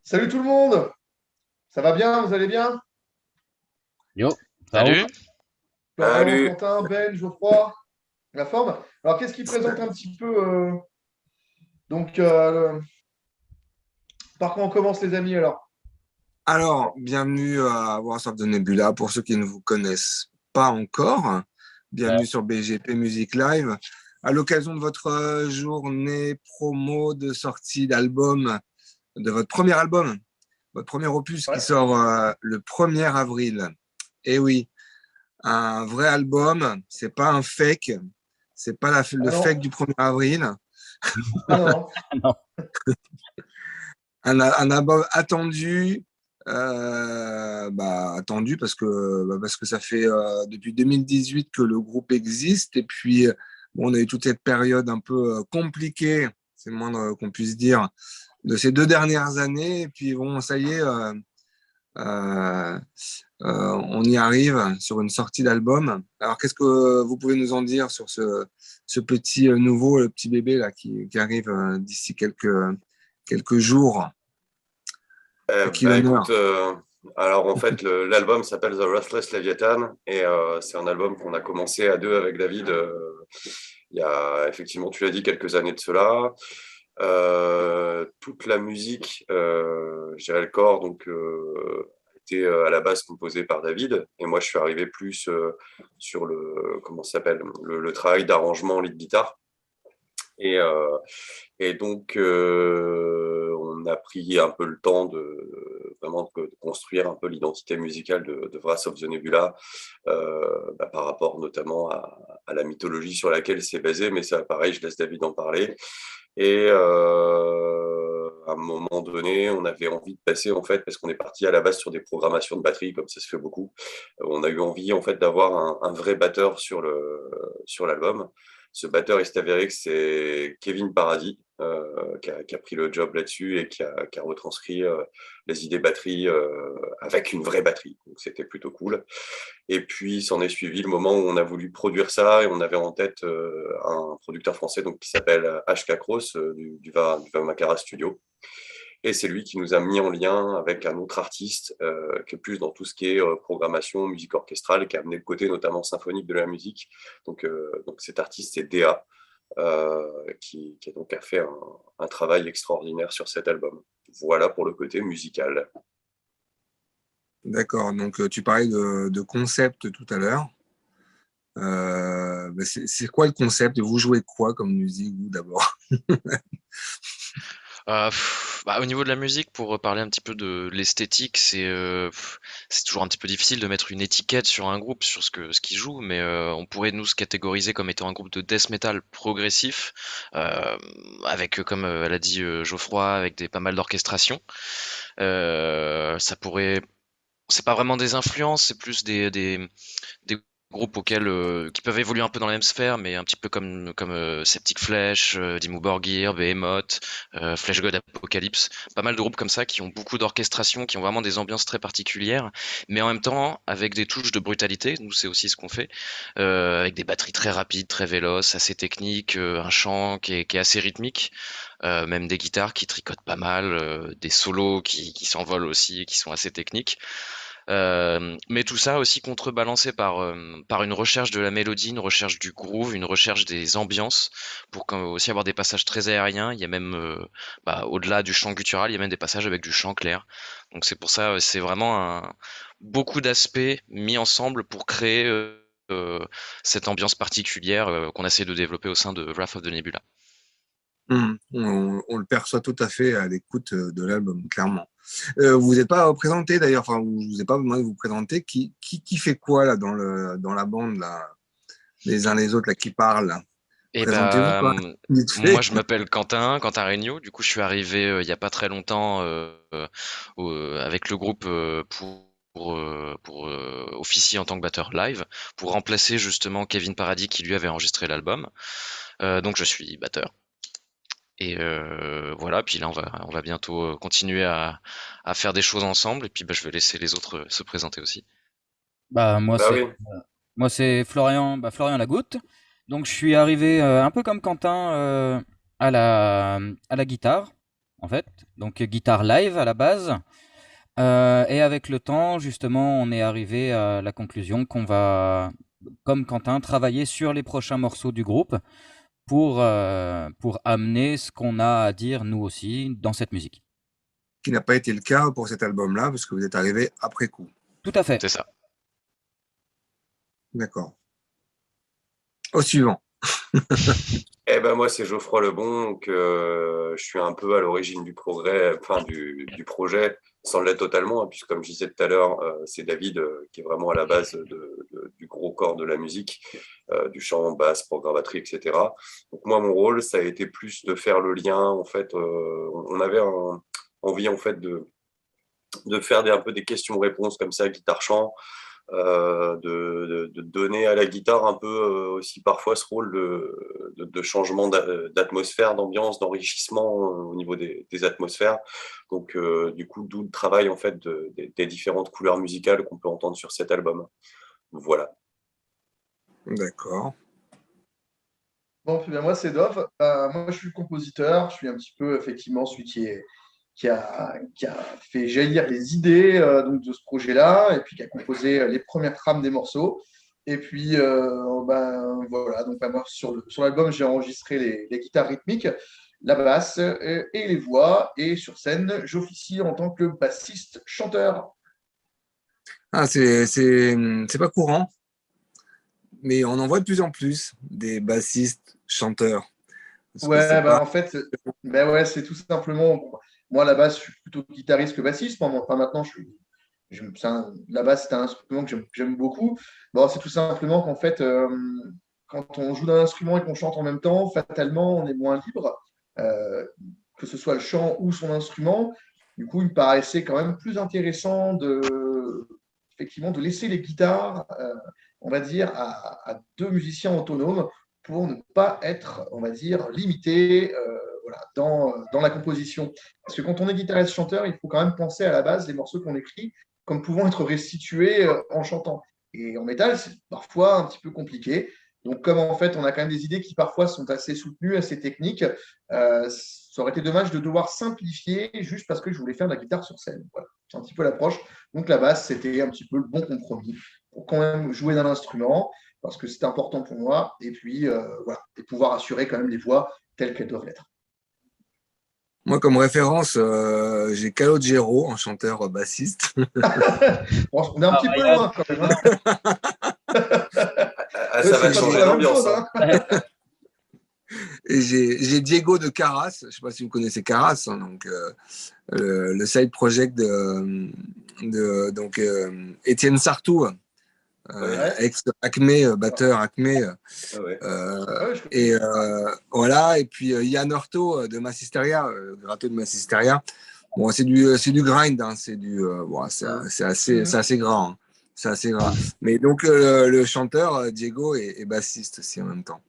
Salut tout le monde, ça va bien, vous allez bien? Yo, ça roule. Salut. Florian, Salut. Quentin, Ben, Geoffroy, la forme. Alors qu'est-ce qui présente un petit peu donc par quoi on commence les amis alors? Alors, bienvenue à Wars of the Nebula. Pour ceux qui ne vous connaissent pas encore, bienvenue sur BGP Music Live. À l'occasion de votre journée promo de sortie d'album, de votre premier album, votre premier opus qui Ouais. sort le 1er avril. Et oui, un vrai album, c'est pas un fake, c'est pas le Ah fake non, du 1er avril. ah non, non. Non. Un album attendu, attendu parce que ça fait depuis 2018 que le groupe existe et puis bon, on a eu toute cette période un peu compliquée, c'est le moins qu'on puisse dire, de ces 2 dernières années et puis bon, ça y est, on y arrive sur une sortie d'album. Alors qu'est-ce que vous pouvez nous en dire sur ce petit nouveau, le petit bébé là qui arrive d'ici quelques jours? À qui Écoute, l'honneur? alors en fait, l'album s'appelle The Restless Leviathan et c'est un album qu'on a commencé à deux avec David il y a effectivement, tu l'as dit, quelques années de cela. Toute la musique, je dirais le corps, donc était à la base composée par David et moi je suis arrivé plus sur comment ça s'appelle, le travail d'arrangement lead guitare. Et, euh, et donc, on a pris un peu le temps de vraiment de construire un peu l'identité musicale de Wrath of the Nebula par rapport notamment à la mythologie sur laquelle c'est basé. Mais ça, pareil, je laisse David en parler. Et à un moment donné, on avait envie de passer, en fait, parce qu'on est parti à la base sur des programmations de batterie, comme ça se fait beaucoup. On a eu envie, en fait, d'avoir un vrai batteur sur l'album. Ce batteur, il s'est avéré que c'est Kevin Paradis qui a pris le job là-dessus et qui a retranscrit les idées batterie avec une vraie batterie. Donc c'était plutôt cool. Et puis s'en est suivi le moment où on a voulu produire ça et on avait en tête un producteur français donc, qui s'appelle HK Cross du Vamakara Studio. Et c'est lui qui nous a mis en lien avec un autre artiste qui est plus dans tout ce qui est programmation, musique orchestrale, qui a amené le côté notamment symphonique de la musique. Donc cet artiste, c'est Dea, qui donc a fait un travail extraordinaire sur cet album. Voilà pour le côté musical. D'accord, donc tu parlais de concept tout à l'heure. C'est quoi le concept? Vous jouez quoi comme musique, vous, d'abord? Au niveau de la musique, pour parler un petit peu de l'esthétique, c'est toujours un petit peu difficile de mettre une étiquette sur un groupe, sur ce qu'il joue, mais on pourrait nous se catégoriser comme étant un groupe de death metal progressif, avec, comme elle a dit Geoffroy, avec pas mal d'orchestration. Ça pourrait, c'est pas vraiment des influences, c'est plus des groupes qui peuvent évoluer un peu dans la même sphère, mais un petit peu comme Septic Flesh, Dimmu Borgir, Behemoth, Flesh God Apocalypse, pas mal de groupes comme ça qui ont beaucoup d'orchestration, qui ont vraiment des ambiances très particulières, mais en même temps avec des touches de brutalité. Nous, c'est aussi ce qu'on fait, avec des batteries très rapides, très véloces, assez techniques, un chant qui est assez rythmique, même des guitares qui tricotent pas mal, des solos qui s'envolent aussi, qui sont assez techniques. Mais tout ça aussi contrebalancé par une recherche de la mélodie, une recherche du groove, une recherche des ambiances, pour aussi avoir des passages très aériens. Il y a même, au-delà du chant guttural, il y a même des passages avec du chant clair. Donc c'est pour ça, c'est vraiment beaucoup d'aspects mis ensemble pour créer cette ambiance particulière qu'on essaie de développer au sein de Wrath of the Nebula. On le perçoit tout à fait à l'écoute de l'album, clairement. Vous n'êtes pas présenté d'ailleurs, enfin, je vous ai pas demandé de vous présenter. Qui fait quoi là dans la bande là, les uns les autres là qui parlent là. Et Présentez-vous quoi, vite moi fait. je m'appelle Quentin Regnault. Du coup, je suis arrivé il y a pas très longtemps avec le groupe pour officier en tant que batteur live, pour remplacer justement Kevin Paradis qui lui avait enregistré l'album. Donc je suis batteur. Et voilà, puis là on va bientôt continuer à faire des choses ensemble et puis je vais laisser les autres se présenter aussi. Bah moi Bah c'est oui. moi c'est Florian, Florian Lagoutte. Donc je suis arrivé un peu comme Quentin à la guitare, en fait. Donc guitare live à la base. Et avec le temps, justement, on est arrivé à la conclusion qu'on va, comme Quentin, travailler sur les prochains morceaux du groupe pour amener ce qu'on a à dire nous aussi dans cette musique. Qui n'a pas été le cas pour cet album-là, parce que vous êtes arrivé après coup. Tout à fait. C'est ça. D'accord. Au suivant. Eh ben moi, c'est Geoffroy Lebon, donc je suis un peu à l'origine du progrès, enfin du projet, sans l'être totalement, hein, puisque comme je disais tout à l'heure, c'est David qui est vraiment à la base du gros corps de la musique, du chant, basse, programme batterie, etc. Donc moi, mon rôle, ça a été plus de faire le lien, en fait, on avait envie en fait de faire un peu des questions-réponses comme ça, guitare-chant, de donner à la guitare un peu aussi parfois ce rôle de changement d'atmosphère, d'ambiance, d'enrichissement au niveau des atmosphères. Donc du coup, d'où le travail en fait des différentes couleurs musicales qu'on peut entendre sur cet album. Voilà. D'accord. Bon, puis ben, moi, c'est Dov. Moi, je suis le compositeur. Je suis un petit peu, effectivement, celui qui a fait jaillir les idées donc, de ce projet-là et puis qui a composé les premières trames des morceaux. Et puis, ben, voilà. Donc, ben, moi, sur l'album, j'ai enregistré les guitares rythmiques, la basse et les voix. Et sur scène, j'officie en tant que bassiste-chanteur. Ah, c'est pas courant, mais on en voit de plus en plus des bassistes chanteurs. Parce que Ouais, c'est bah, pas... en fait, ben ouais, c'est tout simplement. Bon, moi, à la base, je suis plutôt guitariste que bassiste. Moi, enfin, maintenant, la basse, c'est un instrument que j'aime beaucoup. Bon, c'est tout simplement qu'en fait, quand on joue d'un instrument et qu'on chante en même temps, fatalement, on est moins libre, euh, que ce soit le chant ou son instrument. Du coup, il me paraissait quand même plus intéressant effectivement, de laisser les guitares, on va dire, à deux musiciens autonomes pour ne pas être, on va dire, limité voilà, dans la composition. Parce que quand on est guitariste-chanteur, il faut quand même penser à la base des morceaux qu'on écrit comme pouvant être restitués en chantant. Et en métal, c'est parfois un petit peu compliqué. Donc, comme en fait, on a quand même des idées qui parfois sont assez soutenues, assez techniques, ça aurait été dommage de devoir simplifier juste parce que je voulais faire de la guitare sur scène. Voilà. C'est un petit peu l'approche. Donc, la basse, c'était un petit peu le bon compromis pour quand même jouer d'un instrument parce que c'était important pour moi. Et puis, voilà, et pouvoir assurer quand même les voix telles qu'elles doivent l'être. Moi, comme référence, j'ai Calogero, un chanteur bassiste. Bon, on est un petit peu loin quand même. Ah, ça va C'est pas changer la même l'ambiance. chose, hein. Et j'ai Diego de Caras. Je ne sais pas si vous connaissez Caras, hein, donc le side project donc Étienne Sartou, Ouais. ex-Acme, batteur Acme. Ah ouais. Ouais, Et voilà, et puis Yann Orto de Massisteria, gratteux de Massisteria. Bon, c'est du grind, hein, bon, c'est assez gras. Hein. C'est assez gras. Mais donc, le chanteur, Diego, est bassiste aussi en même temps.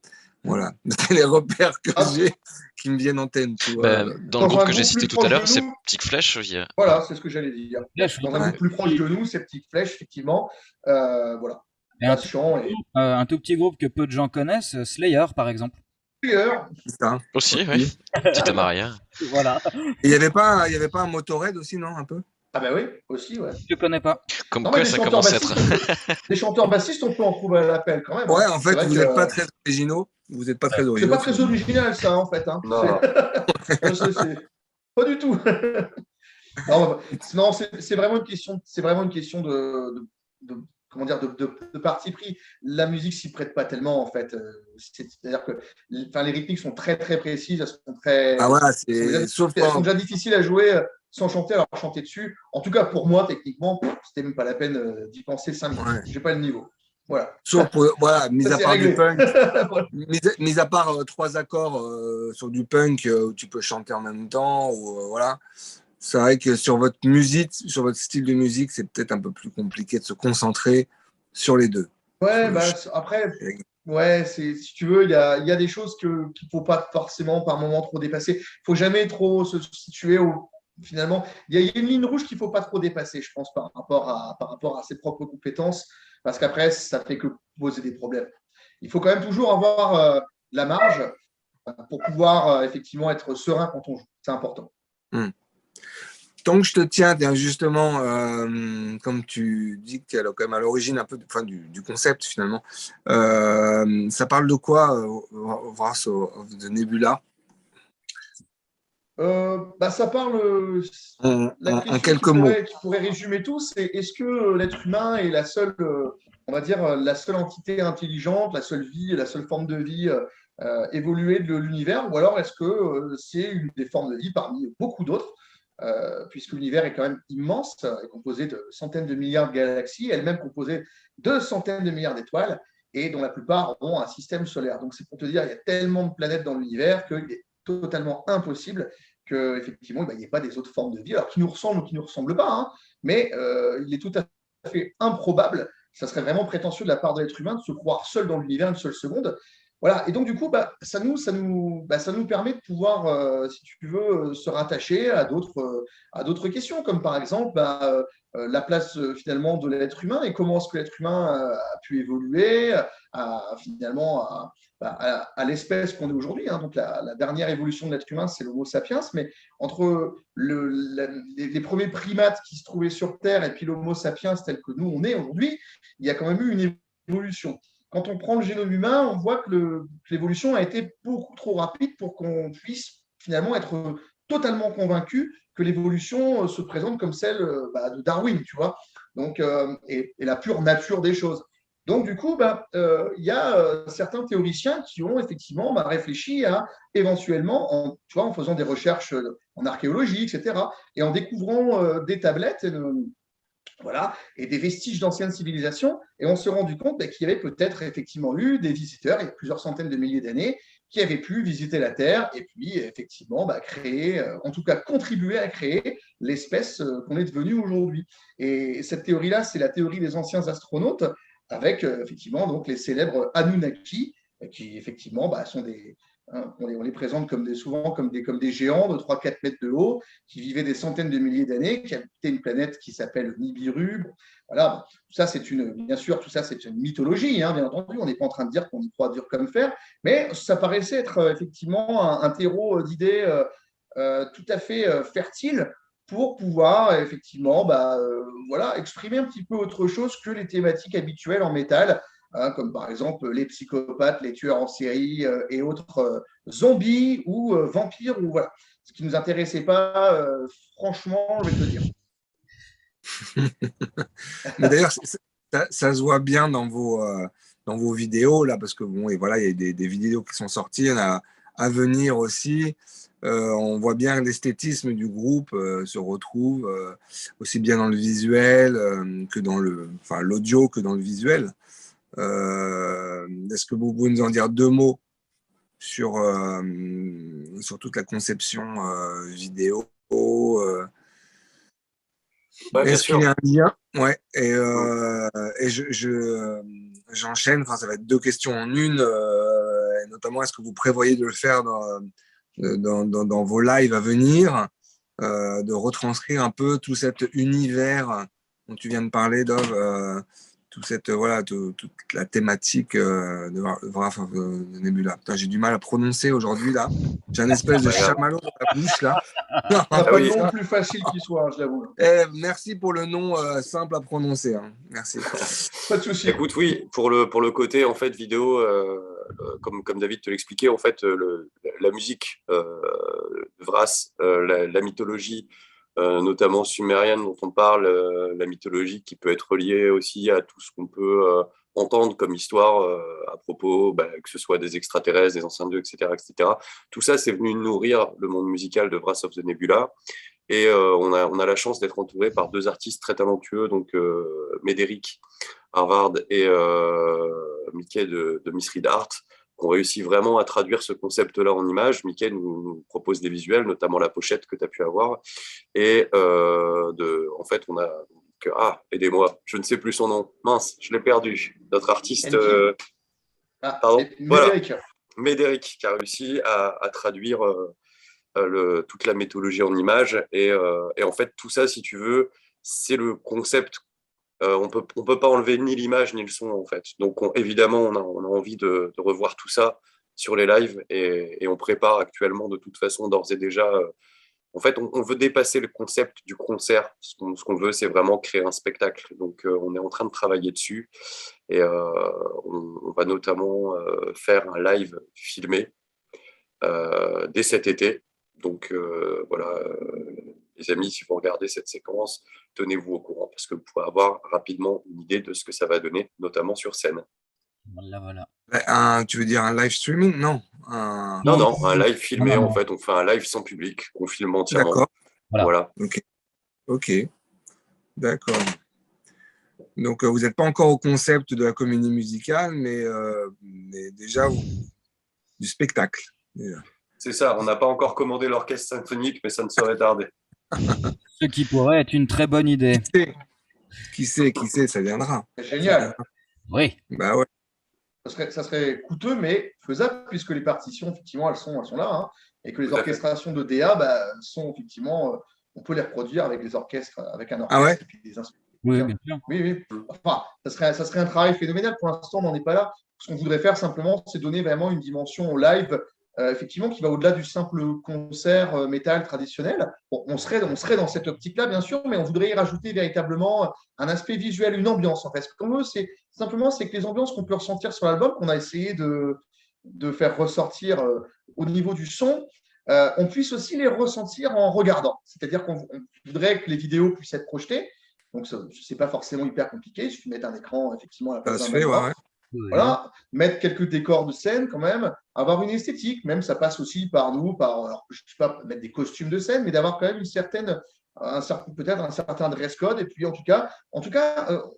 Voilà. C'est les repères que j'ai qui me viennent en tête. Tu vois. Dans le groupe que j'ai cité tout à l'heure, c'est Petite Flèche. Voilà, c'est ce que j'allais dire. Dans un groupe plus proche de nous, c'est Petite Flèche, effectivement. Voilà. Et un tout petit groupe que peu de gens connaissent, Slayer, par exemple. Slayer. C'est ça. Aussi, oui. Tita Maria. Voilà. Il n'y avait pas un Motorhead aussi, non, un peu? Ah bah oui, aussi, ouais. Je ne connais pas. Comme quoi, ça commence à être... Les chanteurs bassistes, on peut en trouver à l'appel quand même. Ouais, en fait, vous n'êtes pas très originaux. Vous n'êtes pas très originaux. C'est pas très original, ça, en fait. Hein. Non. Pas du tout. Non, c'est vraiment une question de comment dire, de parti pris. La musique s'y prête pas tellement, en fait. C'est-à-dire que les rythmiques sont très, très précises. Elles sont très. Ah voilà, elles sont déjà difficiles à jouer sans chanter, alors chanter dessus. En tout cas, pour moi, techniquement, c'était même pas la peine d'y penser 5 minutes. Ouais. J'ai pas le niveau. Voilà. Sauf pour, voilà, mis à part du punk, Voilà. mis à part 3 accords sur du punk où tu peux chanter en même temps, ou voilà. C'est vrai que sur votre musique, sur votre style de musique, c'est peut-être un peu plus compliqué de se concentrer sur les deux. Ouais, bah, après, ouais, si tu veux, il y a des choses qu'il ne faut pas forcément par moment trop dépasser. Il ne faut jamais trop se situer finalement. Il y a une ligne rouge qu'il ne faut pas trop dépasser, je pense, par rapport à ses propres compétences, parce qu'après, ça fait que poser des problèmes. il faut quand même toujours avoir la marge pour pouvoir effectivement être serein quand on joue. C'est important. Tant que je te tiens, justement, comme tu dis que tu es quand même à l'origine un peu du concept finalement, ça parle de quoi, Wrath of the Nebula? Ça parle. La En question quelques mots. qui pourrait résumer tout, c'est est-ce que l'être humain est la seule, on va dire, la seule entité intelligente, la seule vie, la seule forme de vie évoluée de l'univers, ou alors est-ce que c'est une des formes de vie parmi beaucoup d'autres, puisque l'univers est quand même immense, est composé de centaines de milliards de galaxies, elle-même composée de centaines de milliards d'étoiles, et dont la plupart ont un système solaire. Donc c'est pour te dire, il y a tellement de planètes dans l'univers qu'il est totalement impossible qu'effectivement, il n'y ait pas des autres formes de vie, alors qui nous ressemblent ou qui ne nous ressemblent pas, hein, mais il est tout à fait improbable, ça serait vraiment prétentieux de la part de l'être humain de se croire seul dans l'univers une seule seconde. Voilà, et donc du coup, ça nous permet de pouvoir, si tu veux, se rattacher à d'autres questions, comme par exemple la place finalement de l'être humain et comment est-ce que l'être humain a pu évoluer finalement à l'espèce qu'on est aujourd'hui. Hein. Donc la dernière évolution de l'être humain, c'est l'Homo sapiens, mais entre les premiers primates qui se trouvaient sur Terre et puis l'Homo sapiens tel que nous on est aujourd'hui, il y a quand même eu une évolution. Quand on prend le génome humain, on voit que l'évolution a été beaucoup trop rapide pour qu'on puisse finalement être totalement convaincu que l'évolution se présente comme celle de Darwin, tu vois, donc, et la pure nature des choses. Donc, du coup, y a certains théoriciens qui ont effectivement réfléchi à éventuellement, en faisant des recherches en archéologie, etc., et en découvrant des tablettes, voilà, et des vestiges d'anciennes civilisations, et on s'est rendu compte qu'il y avait peut-être effectivement eu des visiteurs, il y a plusieurs centaines de milliers d'années, qui avaient pu visiter la Terre et puis effectivement créer, en tout cas contribuer à créer l'espèce qu'on est devenue aujourd'hui. Et cette théorie-là, c'est la théorie des anciens astronautes, avec effectivement donc les célèbres Anunnaki, qui effectivement sont des, on les présente souvent comme des géants de 3-4 mètres de haut, qui vivaient des centaines de milliers d'années, qui habitaient une planète qui s'appelle Nibiru. Voilà, tout ça, c'est une mythologie, hein, bien entendu. On n'est pas en train de dire qu'on y croit dur comme fer, mais ça paraissait être effectivement un terreau d'idées tout à fait fertile pour pouvoir effectivement exprimer un petit peu autre chose que les thématiques habituelles en métal, hein, comme par exemple les psychopathes, les tueurs en série et autres zombies ou vampires, ou voilà. Ce qui ne nous intéressait pas, franchement, je vais te dire. Mais d'ailleurs, ça se voit bien dans vos vidéos, là, parce que bon, et voilà, il y a des vidéos qui sont sorties, il y en a à venir aussi. On voit bien que l'esthétisme du groupe se retrouve aussi bien dans le visuel que dans l'audio que dans le visuel. Est-ce que vous pouvez nous en dire deux mots sur toute la conception vidéo est-ce qu'il y a un lien? Ouais. Et j'enchaîne. Enfin, ça va être deux questions en une. Et notamment, est-ce que vous prévoyez de le faire dans vos lives à venir, de retranscrire un peu tout cet univers dont tu viens de parler, Dov, toute la thématique de Nebula. Putain, j'ai du mal à prononcer aujourd'hui là. J'ai un espèce de chamallow dans la bouche là. Pas le nom plus facile qui soit, je l'avoue. Merci pour le nom simple à prononcer. Hein. Merci. Pas de souci. Écoute, oui, pour le côté en fait vidéo, comme David te l'expliquait, en fait, la musique de Vras, la mythologie, notamment sumérienne dont on parle, la mythologie qui peut être reliée aussi à tout ce qu'on peut entendre comme histoire à propos, que ce soit des extraterrestres, des anciens dieux, etc., etc. Tout ça, c'est venu nourrir le monde musical de Wrath of the Nebula. Et on a la chance d'être entouré par deux artistes très talentueux, donc Médéric Harvard et Mickey de Misread Art, qui ont réussi vraiment à traduire ce concept-là en images. Mickey nous propose des visuels, notamment la pochette que tu as pu avoir. Et en fait, on a... aidez-moi, je ne sais plus son nom. Mince, je l'ai perdu. Notre artiste... pardon, voilà. Médéric qui a réussi à traduire toute la mythologie en images. Et en fait, tout ça, si tu veux, c'est le concept on peut pas enlever ni l'image ni le son en fait. Donc évidemment, on a envie de revoir tout ça sur les lives et on prépare actuellement de toute façon d'ores et déjà. En fait, on veut dépasser le concept du concert. Ce qu'on veut, c'est vraiment créer un spectacle. Donc, on est en train de travailler dessus et on va notamment faire un live filmé dès cet été. Donc, voilà, les amis, si vous regardez cette séquence, tenez-vous au courant parce que vous pouvez avoir rapidement une idée de ce que ça va donner, notamment sur scène. Voilà. Tu veux dire un live streaming? Non. Non, un live filmé, Non. en fait. On fait un live sans public, qu'on filme entièrement. D'accord. Voilà. Ok. D'accord. Donc, vous n'êtes pas encore au concept de la comédie musicale, mais déjà du spectacle. Déjà. C'est ça, on n'a pas encore commandé l'orchestre symphonique, mais ça ne saurait tarder. Ce qui pourrait être une très bonne idée. Qui sait, ça viendra. C'est génial. Oui. Bah ouais. Ça serait coûteux, mais faisable, puisque les partitions, effectivement, elles sont là, hein, et que les Tout à fait. orchestrations de DA sont effectivement, on peut les reproduire avec des orchestres, avec un orchestre Ah ouais et puis des instruments. Oui, bien sûr. Oui. Enfin, ça serait un travail phénoménal. Pour l'instant, on n'en est pas là. Ce qu'on voudrait faire simplement, c'est donner vraiment une dimension au live, effectivement, qui va au-delà du simple concert métal traditionnel. Bon, on serait dans cette optique-là, bien sûr, mais on voudrait y rajouter véritablement un aspect visuel, une ambiance, en fait. Ce qu'on veut, c'est que les ambiances qu'on peut ressentir sur l'album, qu'on a essayé de faire ressortir au niveau du son, on puisse aussi les ressentir en regardant. C'est-à-dire qu'on voudrait que les vidéos puissent être projetées. Donc, ce n'est pas forcément hyper compliqué. Il suffit de mettre un écran, effectivement, à la place Ça se d'un fait, écran. ouais. Voilà, mettre quelques décors de scène quand même, avoir une esthétique, même ça passe aussi par nous, alors, je ne sais pas mettre des costumes de scène, mais d'avoir quand même peut-être un certain dress code. Et puis en tout cas,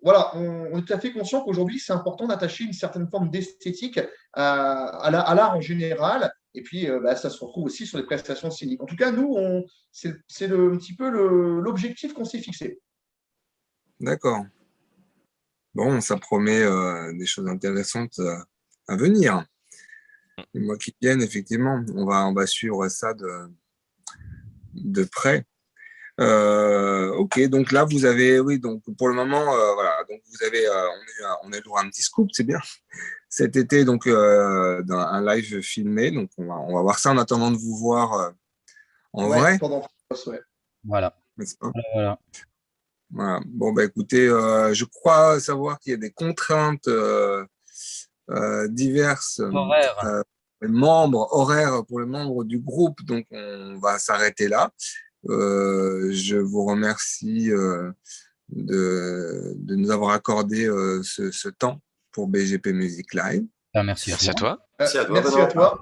voilà, on est tout à fait conscient qu'aujourd'hui, c'est important d'attacher une certaine forme d'esthétique à l'art en général. Et puis, ça se retrouve aussi sur les prestations scéniques. En tout cas, nous, c'est un petit peu l'objectif qu'on s'est fixé. D'accord. Bon, ça promet des choses intéressantes à venir. Les mois qui viennent, effectivement, on va suivre ça de près. Ok, donc là, vous avez, oui, donc pour le moment, voilà, donc vous avez, on a eu droit à un petit scoop, c'est bien. Cet été, donc, dans un live filmé, donc on va voir ça en attendant de vous voir en vrai. Pendant Voilà. N'est-ce pas? Voilà. Voilà. Bon, bah écoutez, je crois savoir qu'il y a des contraintes diverses Horaire. horaires pour les membres du groupe, donc on va s'arrêter là. Je vous remercie de nous avoir accordé ce temps pour BGP Music Live. Merci à toi. Merci à toi, Merci Benoît. à toi.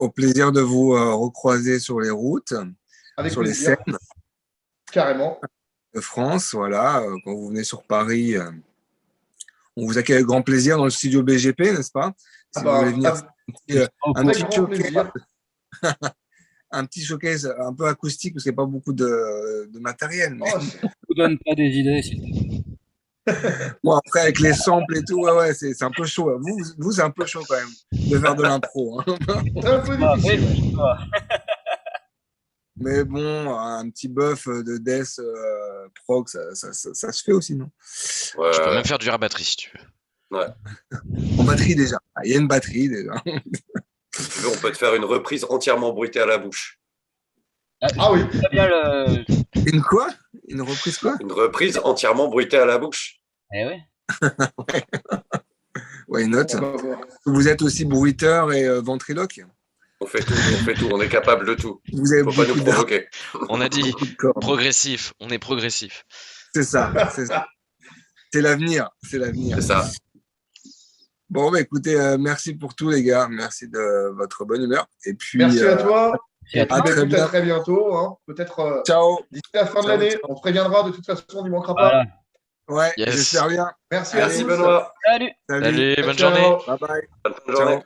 Au plaisir de vous recroiser sur les routes, Avec sur plaisir. les scènes Carrément. de France. Voilà, quand vous venez sur Paris, on vous accueille avec grand plaisir dans le studio BGP, n'est-ce pas? Si vous voulez venir, un avec petit grand plaisir. un petit showcase un peu acoustique parce qu'il n'y a pas beaucoup de matériel. Mais... Je vous donne pas des idées, s'il te plaît. Bon, après, avec les samples et tout, ouais, c'est un peu chaud. Vous, c'est un peu chaud quand même de faire de l'impro. Hein. C'est un peu difficile. Ouais. Mais bon, un petit buff de death prog, ça se fait aussi, non? Ouais, Je peux même faire du air batterie si tu veux. En batterie déjà. Il y a une batterie déjà. Si tu veux, on peut te faire une reprise entièrement bruitée à la bouche. Ah oui. Très bien le. Une quoi? Une reprise quoi? Une reprise entièrement bruitée à la bouche. Eh oui. Why not? Vous êtes aussi bruiteur et ventriloque? On fait tout, on est capable de tout. Vous avez Faut pas nous beaucoup d'art. provoquer. On a dit Beaucoup de cordes. progressif, on est progressif. C'est ça. C'est l'avenir. C'est l'avenir. C'est ça. Bon, bah, écoutez, merci pour tout, les gars. Merci de votre bonne humeur. Et puis, Merci à toi. Et à à très Peut-être bien. très bientôt. Hein. Peut-être Ciao. d'ici la fin de Ciao, l'année. ciao. On te préviendra de toute façon, on n'y manquera pas. Voilà. Ouais, Yes. j'espère bien. Merci à Merci tous. Benoît. Salut. Salut. Allez, bonne Ciao. journée. Bye bye. Bonne Ciao. journée.